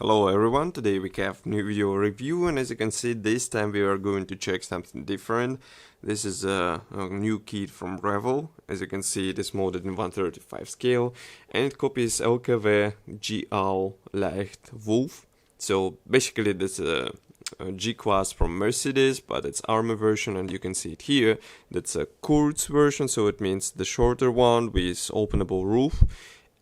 Hello everyone, today we have new video review, and as you can see this time we are going to check something different. This is a new kit from Revell. As you can see, it is modded in 135 scale and it copies LKW GL leicht Wolf. So basically this is a G-Class from Mercedes, but it's army version, and you can see it here. That's a Kurz version, so it means the shorter one with openable roof.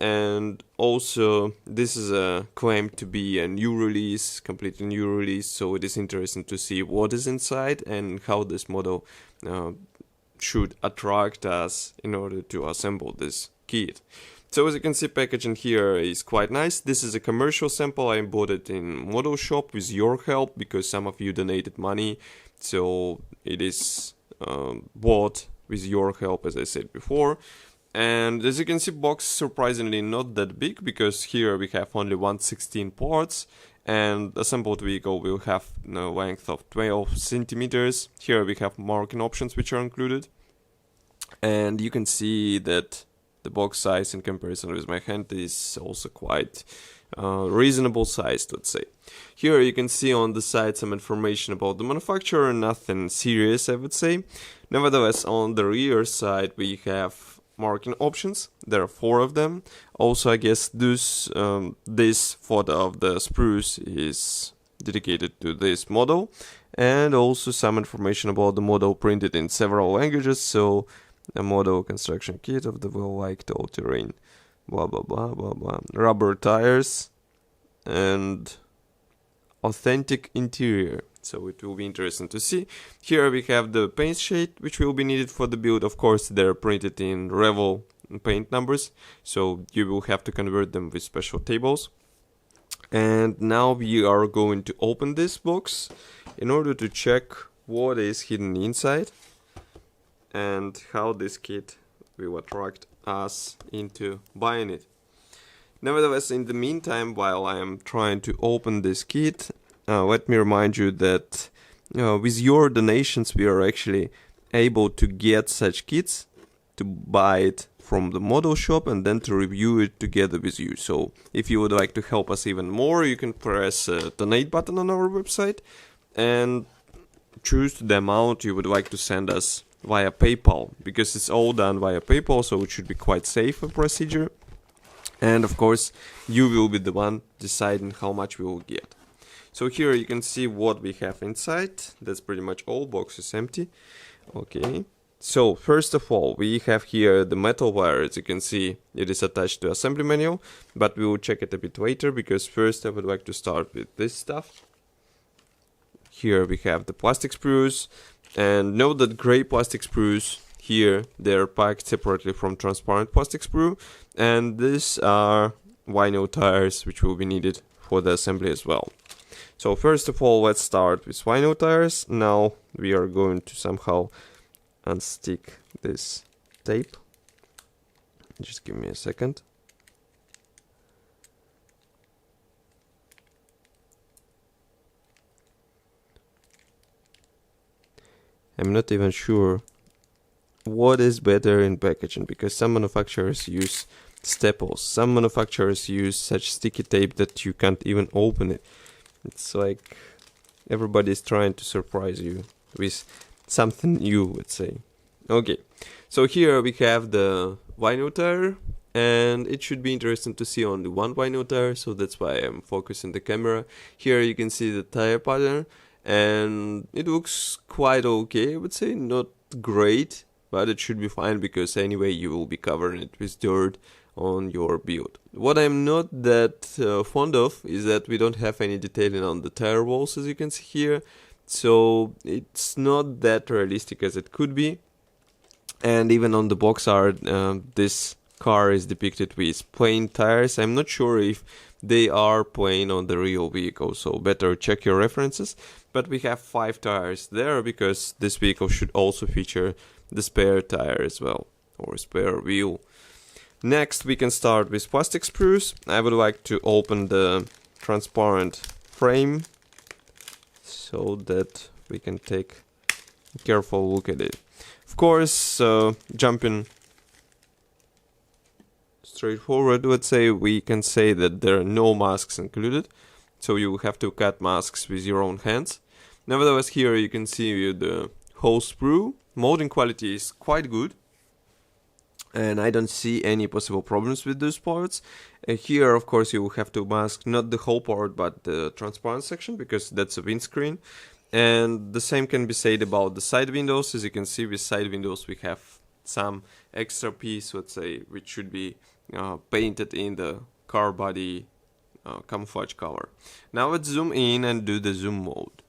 And also this is a claimed to be a new release, completely new release, so it is interesting to see what is inside and how this model should attract us in order to assemble this kit. So as you can see, packaging here is quite nice. This is a commercial sample. I bought it in model shop with your help because some of you donated money, so it is bought with your help, as I said before. And as you can see, box surprisingly not that big, because here we have only 116 parts, and assembled vehicle will have a length of 12 centimeters. Here we have marking options which are included, and you can see that the box size in comparison with my hand is also quite reasonable sized, let's say. Here you can see on the side some information about the manufacturer, nothing serious I would say. Nevertheless, on the rear side we have marking options. There are 4 of them. Also, I guess this photo of the sprues is dedicated to this model, and also some information about the model printed in several languages. So a model construction kit of the well-liked all-terrain, blah blah blah blah blah, rubber tires and authentic interior. So it will be interesting to see. Here we have the paint shade which will be needed for the build. Of course, they're printed in Revell paint numbers, so you will have to convert them with special tables. And now we are going to open this box in order to check what is hidden inside and how this kit will attract us into buying it. Nevertheless, in the meantime, while I am trying to open this kit, let me remind you that with your donations we are actually able to get such kits, to buy it from the model shop and then to review it together with you. So if you would like to help us even more, you can press a donate button on our website and choose the amount you would like to send us via PayPal, because it's all done via PayPal, so it should be quite safe a procedure. And of course you will be the one deciding how much we will get. So here you can see what we have inside. That's pretty much all. Box is empty. Okay. So first of all, we have here the metal wire. As you can see, it is attached to assembly manual, but we will check it a bit later, because first I would like to start with this stuff. Here we have the plastic sprues, and note that gray plastic sprues here, they're packed separately from transparent plastic sprue, and these are vinyl tires which will be needed for the assembly as well. So first of all, let's start with vinyl tires. Now we are going to somehow unstick this tape. Just give me a second. I'm not even sure what is better in packaging, because some manufacturers use staples, some manufacturers use such sticky tape that you can't even open it. It's like everybody's trying to surprise you with something new, let's say. Okay, so here we have the vinyl tire, and it should be interesting to see only one vinyl tire, so that's why I'm focusing the camera. Here you can see the tire pattern, and it looks quite okay, I would say. Not great, but it should be fine, because anyway you will be covering it with dirt on your build. What I'm not that fond of is that we don't have any detailing on the tire walls, as you can see here, so it's not that realistic as it could be. And even on the box art, this car is depicted with plain tires. I'm not sure if they are plain on the real vehicle, so better check your references. But we have 5 tires there, because this vehicle should also feature the spare tire as well, or spare wheel. Next we can start with plastic sprues. I would like to open the transparent frame so that we can take a careful look at it. Of course, jumping straightforward, let's say, we can say that there are no masks included. so you have to cut masks with your own hands. Nevertheless, here you can see the whole sprue. Molding quality is quite good, and I don't see any possible problems with those parts. Here, of course, you will have to mask not the whole part, but the transparent section, because that's a windscreen. And the same can be said about the side windows. As you can see, with side windows we have some extra piece, let's say, which should be painted in the car body camouflage color. Now let's zoom in and do the zoom mode.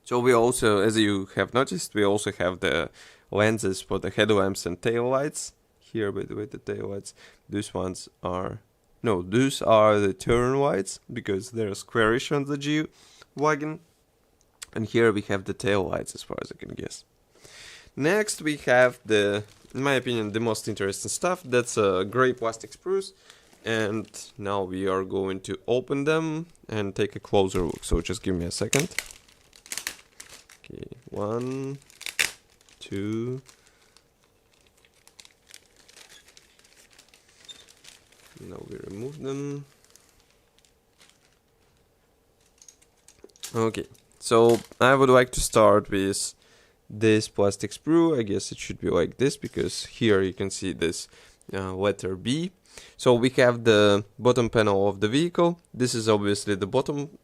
So we also, as you have noticed, we also have the lenses for the headlamps and taillights. Here, by the way, the taillights, these ones are, no, these are the turn lights, because they're squarish on the G-Wagon. And here we have the taillights, as far as I can guess. Next we have the, in my opinion, the most interesting stuff. That's gray plastic sprues. And now we are going to open them and take a closer look. So just give me a second. Okay, 1, 2. Now we remove them. Okay, so I would like to start with this plastic sprue. I guess it should be like this, because here you can see this letter B. So we have the bottom panel of the vehicle. This is obviously the bottom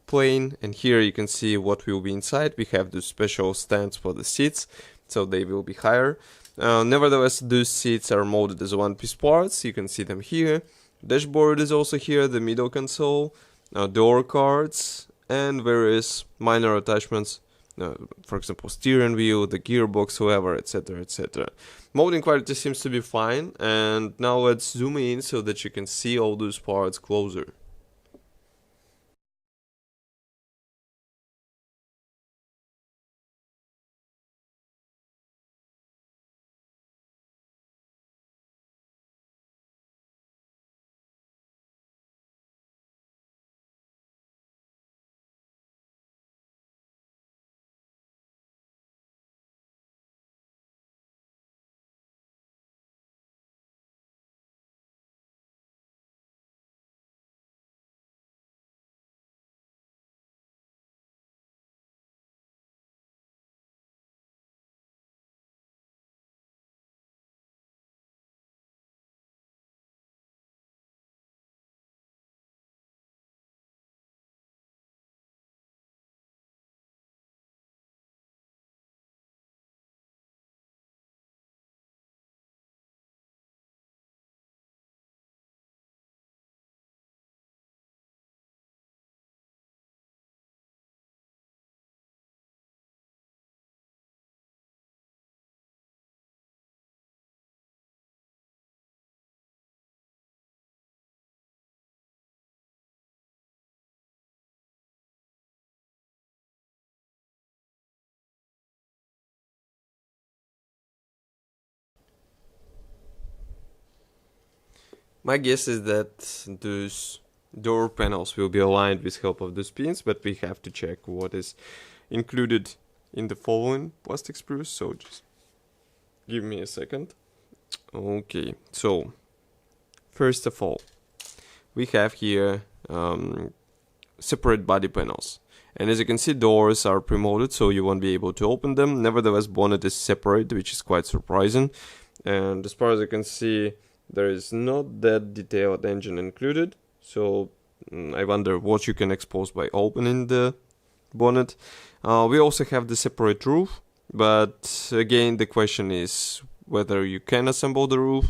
plane, and here you can see what will be inside. We have the special stands for the seats, so they will be higher. Nevertheless, those seats are molded as one-piece parts. You can see them here. Dashboard is also here, the middle console, door cards, and various minor attachments. For example, steering wheel, the gearbox, whatever, etc., etc. Molding quality seems to be fine, and now let's zoom in so that you can see all those parts closer. My guess is that those door panels will be aligned with help of those pins, but we have to check what is included in the following plastic sprues, so just give me a second. Okay, so first of all, we have here separate body panels. And as you can see, doors are pre-molded, so you won't be able to open them. Nevertheless, bonnet is separate, which is quite surprising. And as far as I can see, there is not that detailed engine included, so I wonder what you can expose by opening the bonnet. We also have the separate roof, but again the question is whether you can assemble the roof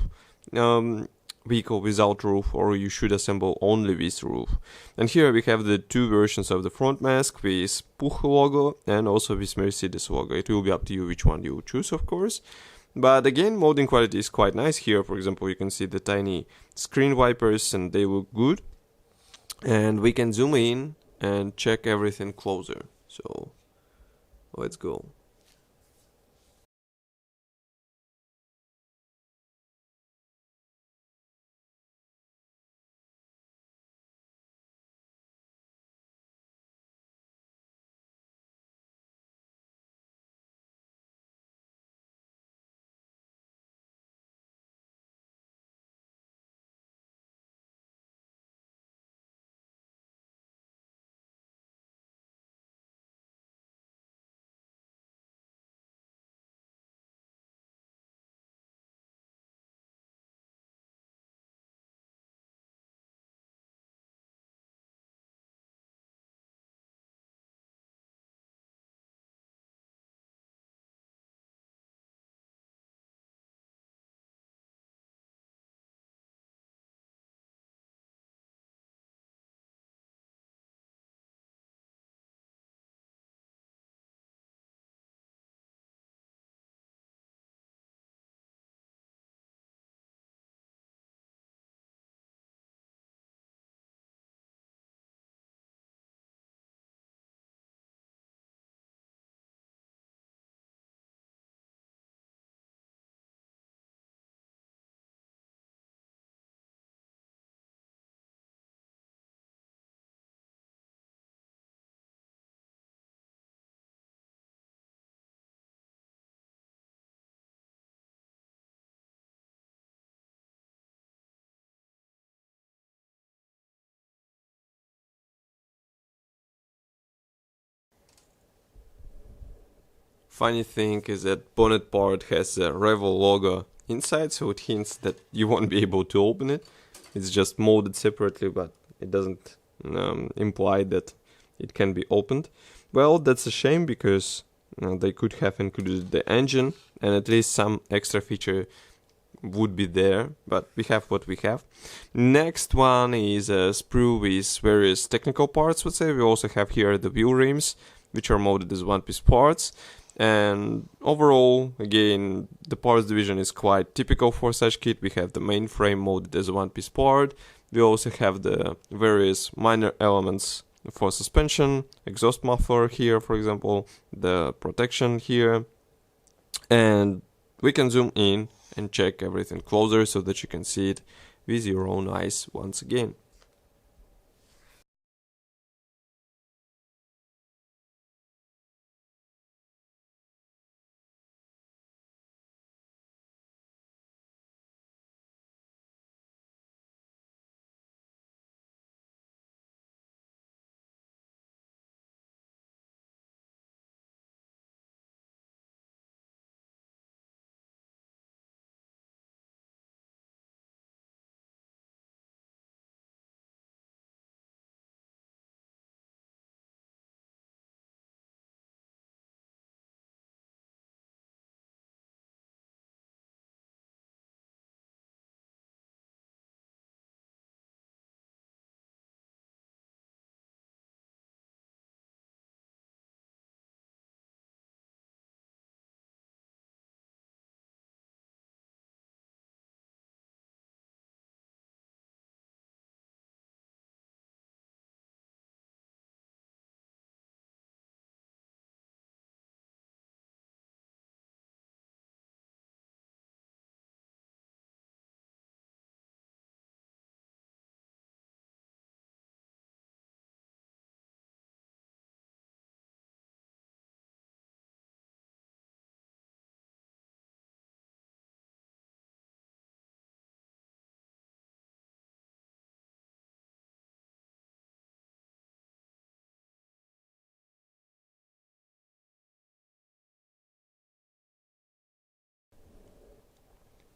vehicle without roof, or you should assemble only with roof. And here we have the two versions of the front mask with Puch logo and also with Mercedes logo. It will be up to you which one you choose, of course. But again, molding quality is quite nice here. For example, you can see the tiny screen wipers and they look good. and we can zoom in and check everything closer. So let's go. Funny thing is that bonnet part has a Revell logo inside, so it hints that you won't be able to open it. It's just molded separately, but it doesn't imply that it can be opened. Well, that's a shame, because they could have included the engine, and at least some extra feature would be there, but we have what we have. Next one is a sprue with various technical parts, let's say. We also have here the wheel rims, which are molded as one-piece parts. And overall, again, the parts division is quite typical for such kit. We have the main frame molded as a one-piece part. We also have the various minor elements for suspension, exhaust muffler here, for example, the protection here. And we can zoom in and check everything closer so that you can see it with your own eyes once again.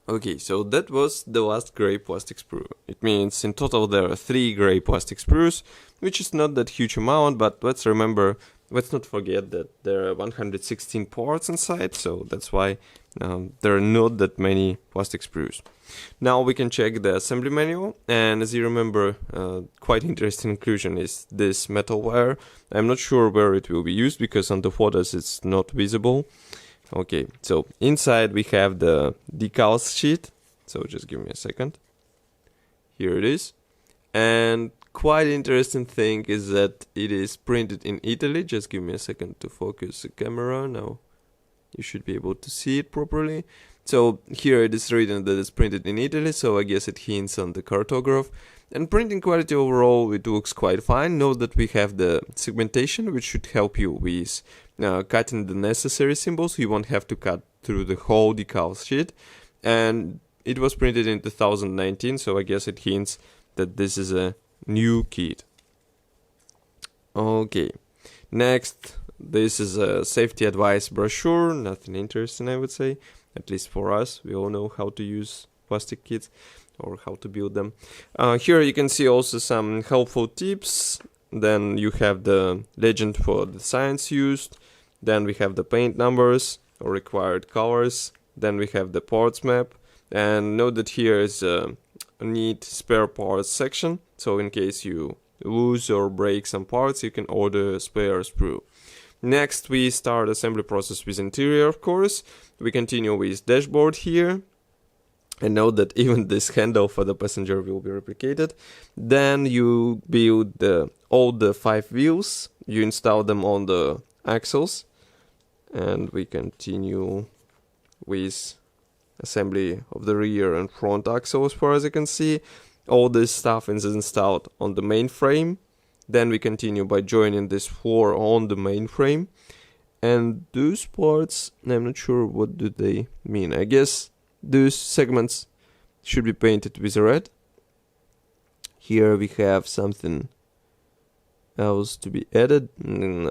Okay, so that was the last gray plastic sprue. It means in total there are 3 gray plastic sprues, which is not that huge amount, but let's not forget that there are 116 parts inside, so that's why there are not that many plastic sprues. Now we can check the assembly manual, and as you remember, quite interesting inclusion is this metal wire. I'm not sure where it will be used, because on the photos it's not visible. Okay, so inside we have the decals sheet, so just give me a second. Here it is. And quite interesting thing is that it is printed in Italy. Just give me a second to focus the camera. Now you should be able to see it properly. So here it is written that it's printed in Italy, so I guess it hints on the cartograph. And printing quality overall, it looks quite fine. Note that we have the segmentation, which should help you with cutting the necessary symbols. You won't have to cut through the whole decal sheet. And it was printed in 2019, so I guess it hints that this is a new kit. Okay, next, this is a safety advice brochure. Nothing interesting, I would say. At least for us, we all know how to use plastic kits or how to build them. Here you can see also some helpful tips. Then you have the legend for the science used. Then we have the paint numbers or required colors. Then we have the parts map. And note that here is a neat spare parts section. So in case you lose or break some parts, you can order a spare sprue. Next, we start assembly process with interior, of course. We continue with dashboard here. And note that even this handle for the passenger will be replicated. Then you build all the 5 wheels. You install them on the axles. And we continue with assembly of the rear and front axle as far as you can see. All this stuff is installed on the main frame. Then we continue by joining this floor on the main frame. And those parts, I'm not sure what do they mean. I guess those segments should be painted with red. Here we have something else to be added.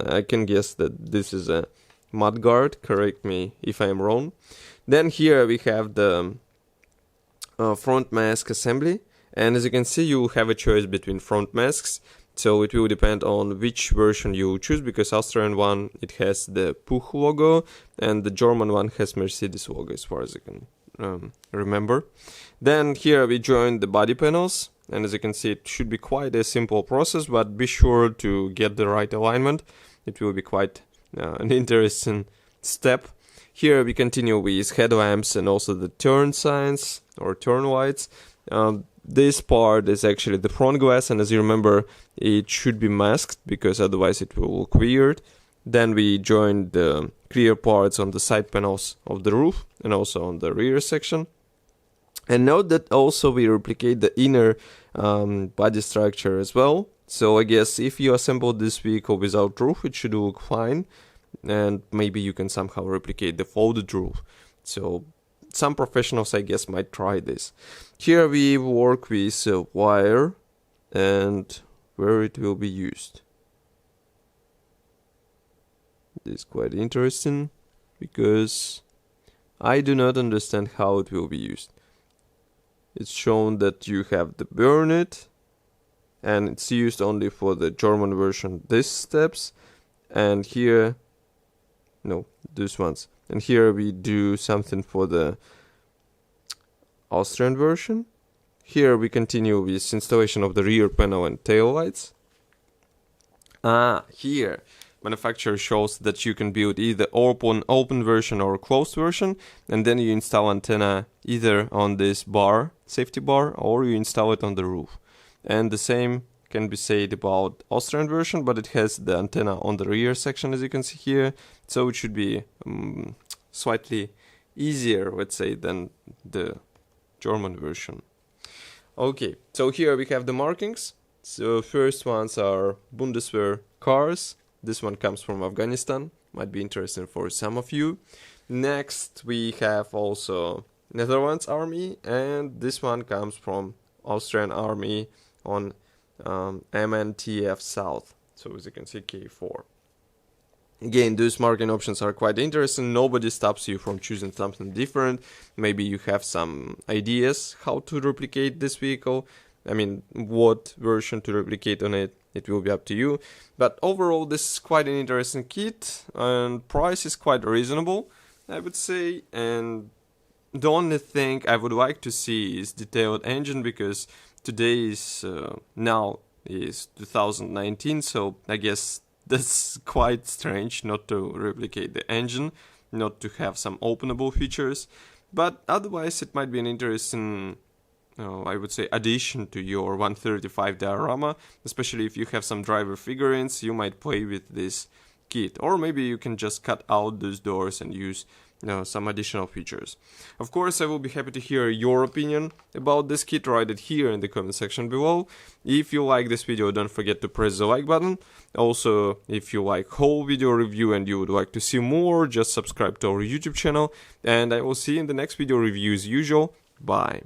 I can guess that this is a mudguard. Correct me if I'm wrong. Then here we have the front mask assembly. And as you can see, you have a choice between front masks. So it will depend on which version you choose, because Austrian one, it has the Puch logo, and the German one has Mercedes logo, as far as I can remember. Then here we join the body panels, and as you can see, it should be quite a simple process, but be sure to get the right alignment. It will be quite an interesting step. Here we continue with headlamps and also the turn signs or turn lights. This part is actually the front glass, and as you remember, it should be masked because otherwise it will look weird. Then we join the clear parts on the side panels of the roof and also on the rear section. And note that also we replicate the inner body structure as well. So I guess if you assemble this vehicle without roof, it should look fine. And maybe you can somehow replicate the folded roof. So some professionals, I guess, might try this. Here we work with wire and where it will be used. This is quite interesting because I do not understand how it will be used. It's shown that you have the burnet and it's used only for the German version, these steps, and here, no, these ones. And here we do something for the Austrian version. Here we continue with installation of the rear panel and tail lights. Here manufacturer shows that you can build either open version or closed version, and then you install antenna either on this bar, safety bar, or you install it on the roof. And the same can be said about Austrian version, but it has the antenna on the rear section, as you can see here, so it should be slightly easier, let's say, than the German version. Okay, so here we have the markings. So first ones are Bundeswehr cars. This one comes from Afghanistan, might be interesting for some of you. Next we have also Netherlands Army, and this one comes from Austrian Army on MNTF South, so as you can see, K4. Again, those marking options are quite interesting. Nobody stops you from choosing something different. Maybe you have some ideas how to replicate this vehicle. I mean, what version to replicate on it, it will be up to you. But overall, this is quite an interesting kit, and price is quite reasonable, I would say. And the only thing I would like to see is detailed engine, because today is now is 2019, so I guess that's quite strange not to replicate the engine, not to have some openable features. But otherwise it might be an interesting I would say, addition to your 135 diorama. Especially if you have some driver figurines, you might play with this kit. Or maybe you can just cut out those doors and use some additional features. Of course, I will be happy to hear your opinion about this kit. Write it here in the comment section below. If you like this video, don't forget to press the like button. Also, if you like whole video review and you would like to see more, just subscribe to our YouTube channel. And I will see you in the next video review as usual. Bye.